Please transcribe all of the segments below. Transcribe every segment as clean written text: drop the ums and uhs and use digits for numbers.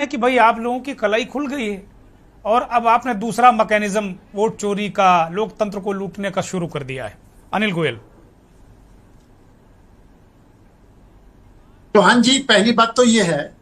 है कि भाई आप लोगों की कलाई खुल गई है और अब आपने दूसरा मैकेनिज्म वोट चोरी का, लोकतंत्र को लूटने का शुरू कर दिया है। अनिल गोयल। चौहान जी, पहली बात तो यह है,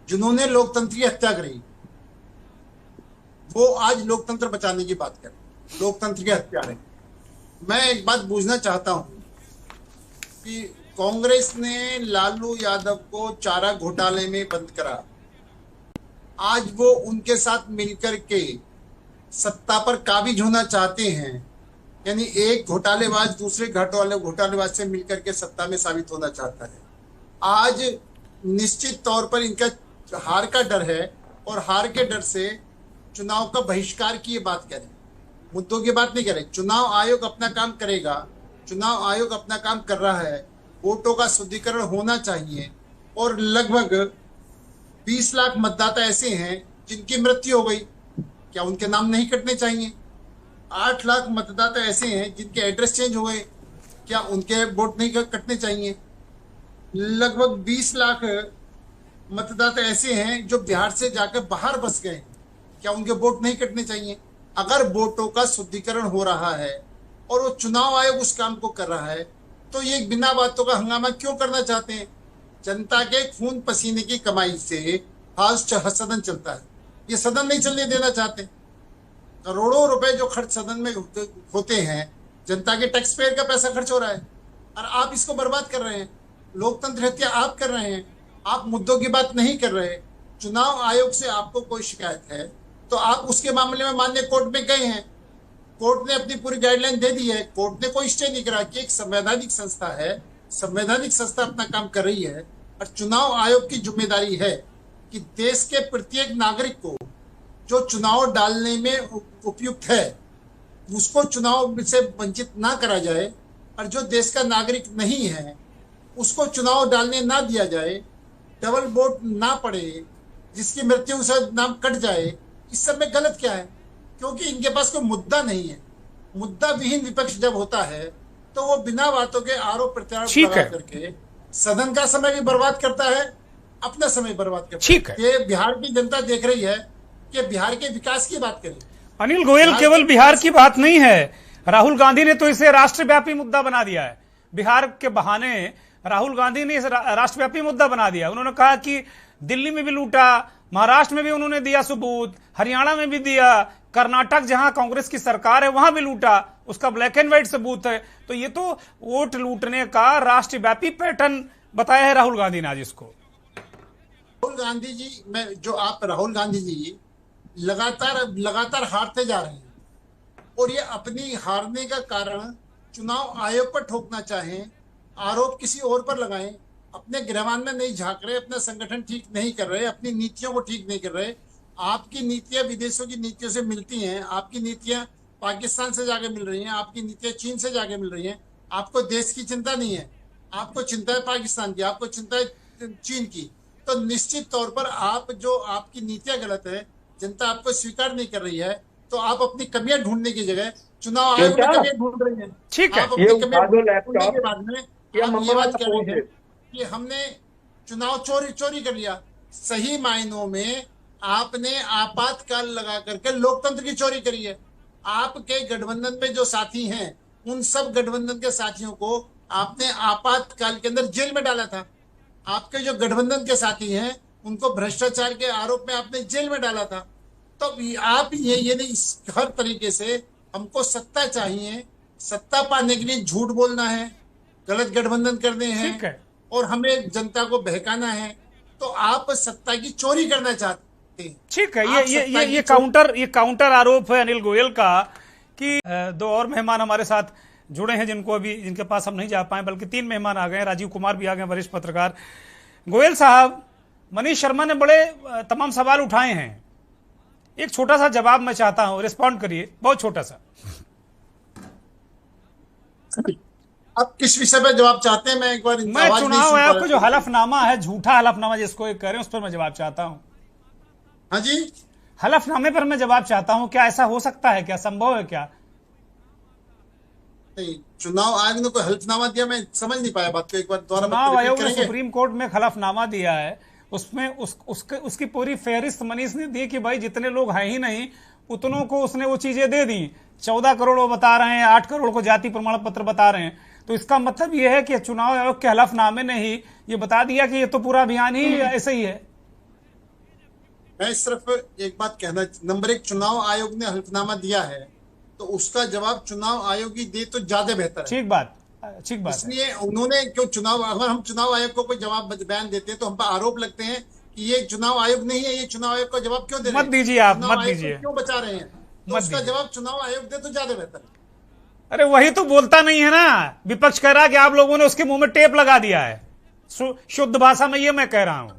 जिन्होंने लोकतंत्र की हत्या करी वो आज लोकतंत्र बचाने की बात करें। लोकतंत्र के हत्यारे। मैं एक बात पूछना चाहता हूं कि कांग्रेस ने लालू यादव को चारा घोटाले में बंद करा। आज वो उनके साथ मिलकर के सत्ता पर काबिज होना चाहते हैं, यानी एक घोटालेबाज दूसरे घोटालेबाज से मिलकर के सत्ता में साबित होना चाहता है। आज निश्चित तौर पर इनका हार का डर है और हार के डर से चुनाव का बहिष्कार की ये बात करें, मुद्दों की बात नहीं करें। चुनाव आयोग अपना काम करेगा, चुनाव आयोग अपना काम कर रहा है, वोटों का शुद्धिकरण होना चाहिए। और लगभग 20 लाख मतदाता ऐसे हैं जिनकी मृत्यु हो गई, क्या उनके नाम नहीं कटने चाहिए? 8 लाख मतदाता ऐसे हैं जिनके एड्रेस चेंज हो गए, क्या उनके वोट नहीं कटने चाहिए? लगभग 20 लाख मतदाता ऐसे हैं जो बिहार से जाकर बाहर बस गए, क्या उनके वोट नहीं कटने चाहिए? अगर वोटों का शुद्धिकरण हो रहा है और वो चुनाव आयोग उस काम को कर रहा है, तो ये बिना बातों का हंगामा क्यों करना चाहते हैं? जनता के खून पसीने की कमाई से आज सदन चलता है, ये सदन नहीं चलने देना चाहते। करोड़ों रुपए जो खर्च सदन में होते हैं, जनता के टैक्स पेयर का पैसा खर्च हो रहा है और आप इसको बर्बाद कर रहे हैं। लोकतंत्र हत्या आप कर रहे हैं, आप मुद्दों की बात नहीं कर रहे। चुनाव आयोग से आपको कोई शिकायत है तो आप उसके मामले में माननीय कोर्ट में गए हैं, कोर्ट ने अपनी पूरी गाइडलाइन दे दी है, कोर्ट ने कोई स्टे नहीं करा कि एक संवैधानिक संस्था है, संवैधानिक संस्था अपना काम कर रही है। और चुनाव आयोग की जिम्मेदारी है कि देश के प्रत्येक नागरिक को जो चुनाव डालने में उपयुक्त है उसको चुनाव से वंचित ना करा जाए, और जो देश का नागरिक नहीं है उसको चुनाव डालने ना दिया जाए, डबल वोट ना पड़े, जिसकी मृत्यु से नाम कट जाए। इस सब में गलत क्या है? क्योंकि इनके पास कोई मुद्दा नहीं है। मुद्दा विहीन विपक्ष जब होता है तो वो बिना बातों के आरोप प्रत्यारोप लगा करके सदन का समय भी बर्बाद करता है, अपना समय बर्बाद करता है। ये बिहार की जनता देख रही है कि बिहार के विकास की बात करें। अनिल गोयल, केवल बिहार की बात नहीं है, राहुल गांधी ने तो इसे राष्ट्रव्यापी मुद्दा बना दिया है। बिहार के बहाने राहुल गांधी ने इसे राष्ट्रव्यापी मुद्दा बना दिया। उन्होंने कहा कि दिल्ली में भी लूटा, महाराष्ट्र में भी उन्होंने दिया सबूत, हरियाणा में भी दिया, कर्नाटक जहां कांग्रेस की सरकार है वहां भी लूटा, उसका ब्लैक एंड व्हाइट सबूत है। तो ये तो वोट लूटने का राष्ट्रव्यापी पैटर्न बताया है राहुल गांधी ने आज इसको। राहुल गांधी जी, राहुल गांधी जी लगातार हारते जा रहे हैं और ये अपनी हारने का कारण चुनाव आयोग पर ठोकना चाहें, आरोप किसी और पर लगाएं, अपने गिरवान में नहीं झांक रहे, अपना संगठन ठीक नहीं कर रहे, अपनी नीतियों को ठीक नहीं कर रहे। आपकी नीतियां विदेशों की नीतियों से मिलती हैं, आपकी नीतियां पाकिस्तान से जाके मिल रही हैं, आपकी नीतियां चीन से जाके मिल रही हैं। आपको देश की चिंता नहीं है, आपको चिंता है पाकिस्तान की, आपको चिंता है चीन की। तो निश्चित तौर पर आपकी नीतियां गलत है, जनता आपको स्वीकार नहीं कर रही है, तो आप अपनी कमियां ढूंढने की जगह चुनाव आयोग में कमियां ढूंढ रही हैं। ठीक है, आप अपनी कमियां ढूंढने के बाद में आप ये बात कर रहे हैं कि हमने चुनाव चोरी कर लिया। सही मायनों में आपने आपातकाल लगा करके लोकतंत्र की चोरी करी है। आपके गठबंधन में जो साथी हैं उन सब गठबंधन के साथियों को आपने आपातकाल के अंदर जेल में डाला था। आपके जो गठबंधन के साथी हैं उनको भ्रष्टाचार के आरोप में आपने जेल में डाला था। तो आप ये नहीं, हर तरीके से हमको सत्ता चाहिए, सत्ता पाने के लिए झूठ बोलना है, गलत गठबंधन करने हैं और हमें जनता को बहकाना है, तो आप सत्ता की चोरी करना चाहते हैं। ठीक है, ये काउंटर आरोप है अनिल गोयल का कि दो और मेहमान हमारे साथ जुड़े हैं जिनके पास हम नहीं जा पाए, बल्कि 3 मेहमान आ गए। राजीव कुमार भी आ गए, वरिष्ठ पत्रकार। गोयल साहब, मनीष शर्मा ने बड़े तमाम सवाल उठाए हैं, एक छोटा सा जवाब मैं चाहता हूं, रिस्पॉन्ड करिए, बहुत छोटा सा। आप किस विषय पर जवाब चाहते हैं? मैं एक बार चुनाव आयोग का जो हलफनामा है, झूठा हलफनामा जिसको कह रहे हैं, उस पर मैं जवाब चाहता हूं। हाँ जी, हलफनामे पर मैं जवाब चाहता हूं। क्या ऐसा हो सकता है? क्या संभव है? क्या नहीं, चुनाव आयोग ने कोई हलफनामा दिया? मैं समझ नहीं पाया बात को, एक बार दोबारा चुनाव आयोग ने सुप्रीम कोर्ट में हलफनामा दिया है, उसमें उसकी पूरी फहरिस्त मनीष ने दी कि भाई जितने लोग हैं ही नहीं उतनों को उसने वो चीजें दे दी। 14 करोड़ वो बता रहे हैं, 8 करोड़ को जाति प्रमाण पत्र बता रहे हैं। तो इसका मतलब ये है कि चुनाव आयोग के हलफनामे ने ही ये बता दिया कि ये तो पूरा अभियान ही ऐसे ही है। मैं सिर्फ एक बात कहना, नंबर 1, चुनाव आयोग ने हल्फनामा दिया है तो उसका जवाब चुनाव आयोग ही दे तो ज्यादा बेहतर है। ठीक बात है। इसलिए उन्होंने क्यों अगर हम चुनाव आयोग को कोई जवाब बयान देते हैं तो हम पर आरोप लगते हैं कि ये चुनाव आयोग नहीं है, ये चुनाव आयोग का जवाब क्यों दे रहे हैं? मत दीजिए आप, मत दीजिए, क्यों बचा रहे हैं? तो उसका जवाब चुनाव आयोग दे तो ज्यादा बेहतर है। अरे वही तो बोलता नहीं है ना, विपक्ष कह रहा है कि आप लोगों ने उसके मुंह में टेप लगा दिया है। शुद्ध भाषा में ये मैं कह रहा हूं।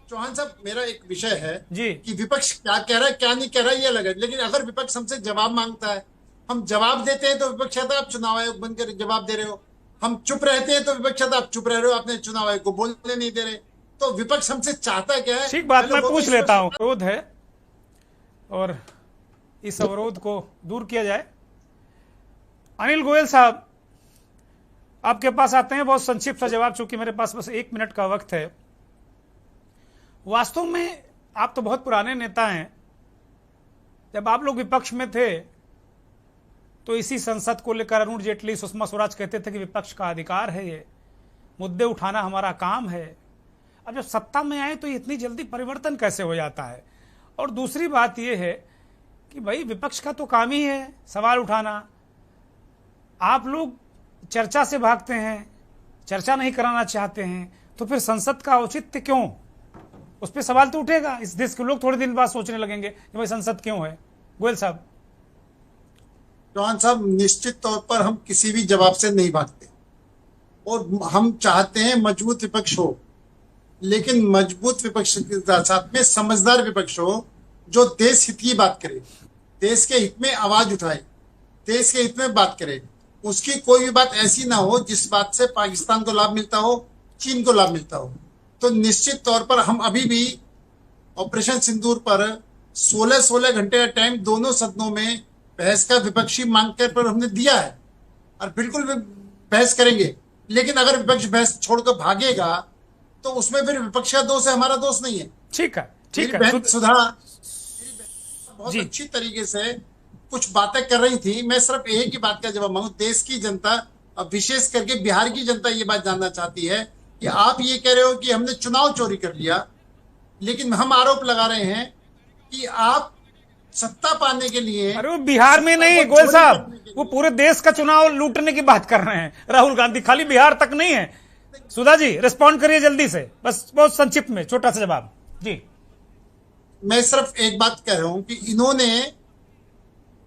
चौहान साहब, मेरा एक विषय है जी कि विपक्ष क्या कह रहा है क्या नहीं कह रहा है ये लगे, लेकिन अगर विपक्ष हमसे जवाब मांगता है, हम जवाब देते हैं तो विपक्ष कहता है आप चुनाव आयोग बनकर जवाब दे रहे हो। हम चुप रहते हैं तो विपक्ष कहता है आप चुप रह रहे हो, आपने चुनाव आयोग को बोलने नहीं दे रहे। तो विपक्ष हमसे चाहता क्या है? ठीक बात, मैं पूछ लेता हूं। अवरोध है और इस अवरोध को दूर किया जाए। अनिल गोयल साहब, आपके पास आते हैं, बहुत संक्षिप्त सा जवाब, चूंकि मेरे पास बस 1 मिनट का वक्त है। वास्तव में आप तो बहुत पुराने नेता हैं। जब आप लोग विपक्ष में थे तो इसी संसद को लेकर अरुण जेटली, सुषमा स्वराज कहते थे कि विपक्ष का अधिकार है, ये मुद्दे उठाना हमारा काम है। अब जब सत्ता में आए तो इतनी जल्दी परिवर्तन कैसे हो जाता है? और दूसरी बात यह है कि भाई विपक्ष का तो काम ही है सवाल उठाना। आप लोग चर्चा से भागते हैं, चर्चा नहीं कराना चाहते हैं, तो फिर संसद का औचित्य क्यों? उस पर सवाल तो उठेगा। इस देश के लोग थोड़े दिन बाद सोचने लगेंगे कि भाई संसद क्यों है। गोयल साहब। चौहान साहब, निश्चित तौर पर हम किसी भी जवाब से नहीं भागते और हम चाहते हैं मजबूत विपक्ष हो, लेकिन मजबूत विपक्ष के साथ में समझदार विपक्ष हो जो देश हित की बात करे, देश के हित में आवाज उठाए, देश के हित में बात करे। उसकी कोई भी बात ऐसी ना हो जिस बात से पाकिस्तान को लाभ मिलता हो, चीन को लाभ मिलता हो। तो निश्चित तौर पर हम अभी भी ऑपरेशन सिंदूर पर 16-16 घंटे का टाइम दोनों सदनों में बहस का विपक्षी मांग कर पर हमने दिया है और बिल्कुल भी बहस करेंगे। लेकिन अगर विपक्ष बहस छोड़कर भागेगा तो उसमें फिर विपक्ष का दोष है, हमारा दोष नहीं है। ठीक है, ठीक है। बहन सुधा बहुत अच्छी तरीके से कुछ बातें कर रही थी। मैं सिर्फ एक ही बात का जवाब मांगू। देश की जनता, अब विशेष करके बिहार की जनता ये बात जानना चाहती है कि आप ये कह रहे हो कि हमने चुनाव चोरी कर लिया, लेकिन हम आरोप लगा रहे हैं कि आप सत्ता पाने के लिए। अरे वो बिहार में नहीं गोयल साहब, वो पूरे देश का चुनाव लूटने की बात कर रहे हैं राहुल गांधी, खाली बिहार तक नहीं है। सुधा जी रिस्पॉन्ड करिए जल्दी से, बस बहुत संक्षिप्त में छोटा सा जवाब जी। मैं सिर्फ एक बात कह रहा हूं कि इन्होंने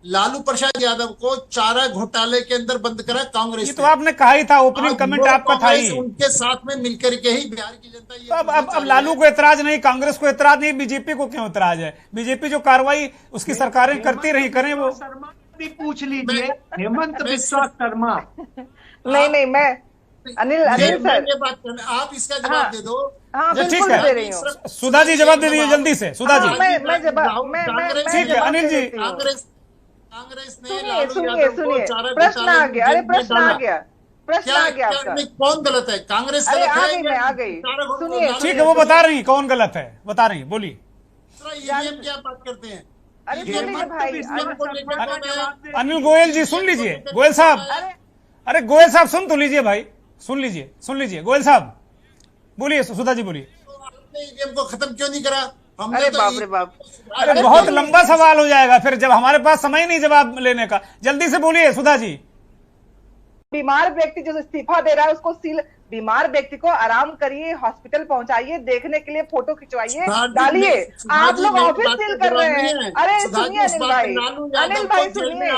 लालू प्रसाद यादव को चारा घोटाले के अंदर बंद करा कांग्रेस। ये तो आपने कहा ही था, ओपनिंग कमेंट आपका था ही। उनके साथ में मिलकर के ही बिहार की जनता ये। तो अब लालू को एतराज नहीं, कांग्रेस को एतराज नहीं, बीजेपी को क्यों एतराज है? बीजेपी जो कार्रवाई उसकी सरकारें करती रही, करें वो। शर्मा भी पूछ लीजिए, हेमंत बिस्वा शर्मा। नहीं, मैं अनिल सर ये बात करना, आप इसका जवाब दे दो। हाँ ठीक बिल्कुल है, दे रही हूँ। सुधा जी जवाब दे दीजिए जल्दी से। सुधा जी मैं जवाब ठीक है। अनिल जी, कांग्रेस ने सुनिए प्रश्न आ गया। अरे प्रश्न आ गया आपका। कौन गलत है? कांग्रेस अरे गलत है? आ गई सुनिए। ठीक है, वो बता रही कौन गलत है, बता रही, बोलिए। ईवीएम की आप बात करते हैं। अरे बोलिए भाई। अनिल गोयल जी सुन लीजिए। गोयल साहब, अरे गोयल साहब सुन तो लीजिए भाई, सुन लीजिए गोयल साहब, बोलिए। सुधा जी बोलिए। आपने ईवीएम को खत्म क्यों नहीं करा? अरे बाप रे बाप, अरे बहुत लंबा सवाल हो जाएगा फिर, जब हमारे पास समय नहीं जवाब लेने का। जल्दी से बोलिए सुधा जी। बीमार व्यक्ति जो इस्तीफा दे रहा है उसको सील, बीमार व्यक्ति को आराम करिए, हॉस्पिटल पहुंचाइए, देखने के लिए फोटो खिंचवाइए, डालिए। आप लोग ऑफिस सील कर रहे हैं। अरे सुनिए अनिल भाई सुनिए।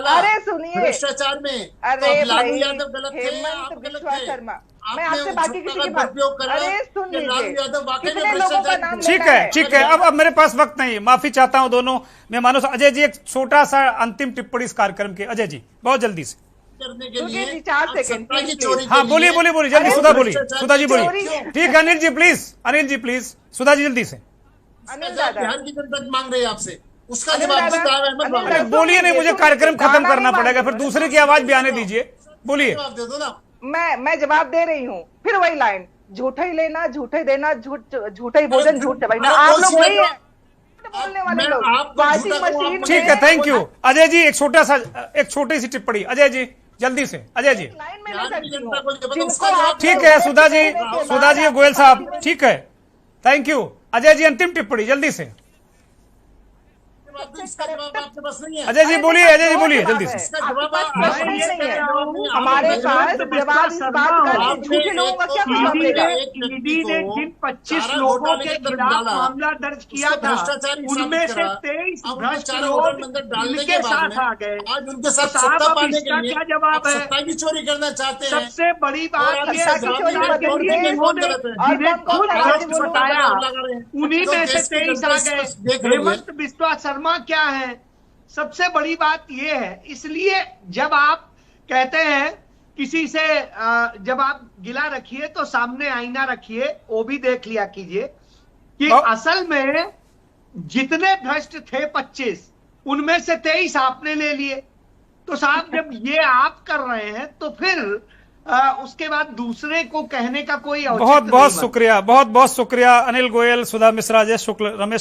अरे सुनिए भ्रष्टाचार में। अरे लालू भाई यादव गलत थे, हेमंत आप गलत बिस्वा थे। शर्मा, मैं आपसे बाकी किसी की बात। अरे सुन लीजिए, कितने कितने लोगों का नाम ठीक लेना है, ठीक है। अब मेरे पास वक्त नहीं है, माफी चाहता हूं दोनों मेहमानों से। अजय जी एक छोटा सा अंतिम टिप्पणी इस कार्यक्रम के। अजय जी बहुत जल्दी से करने के लिए 4 सेकंड। हाँ बोलिए जल्दी। सुधा बोलिए, सुधा जी बोलिए। ठीक है अनिल जी प्लीज, सुधा जी जल्दी से। अनिल दादा, बिहार की जनता मांग रही है आपसे, उसका जवाब अरे बोलिए नहीं, मुझे कार्यक्रम खत्म करना पड़ेगा, फिर दूसरे की आवाज भी आने दीजिए। बोलिए। जवाब दे दो ना। मैं जवाब दे रही हूँ। फिर वही लाइन, झूठा ही लेना, झूठा ही देना, झूठा ही भोजन, झूठ चबाना। आप लोग वही है बोलने वाले लोग। वॉशिंग मशीन, ठीक है, थैंक यू अजय जी। एक छोटी सी टिप्पणी अजय जी, जल्दी से अजय जी। लाइन में ले सकती हूँ। ठीक है सुधा जी गोयल साहब, ठीक है, थैंक यू। अजय जी अंतिम टिप्पणी जल्दी से। आपके पास नहीं है। अजय जी बोलिए जल्दी से। हमारे पास जवाब इस बात का कि झूठे लोगों का क्या जवाब देगा? ईडी ने जिन 25 लोगों के खिलाफ मामला दर्ज किया था, उनमें से 23 भ्रष्ट लोग इनके साथ आ गए। आज उनके साथ साहब, सत्ता अब पाने इसका के लिए क्या जवाब है? सत्ता की चोरी करना चाहते हैं। सबसे बड़ी बात और ये सत्ता है की कि चोरी करके जिन्हें खुद भ्रष्ट बताया, उन्हीं में से 23 आ गए। हेमंत बिस्वा शर्मा क्या है? सबसे बड़ी बात यह है, इसलिए जब आप कहते हैं किसी से जब आप गिला रखिए तो सामने आईना रखिए, वो भी देख लिया कीजिए कि असल में जितने भ्रष्ट थे 25, उनमें से 23 आपने ले लिए। तो साहब जब ये आप कर रहे हैं तो फिर उसके बाद दूसरे को कहने का कोई औचित्य नहीं। बहुत बहुत शुक्रिया, बहुत बहुत शुक्रिया अनिल गोयल, सुधा मिश्रा, जय शुक्ल, रमेश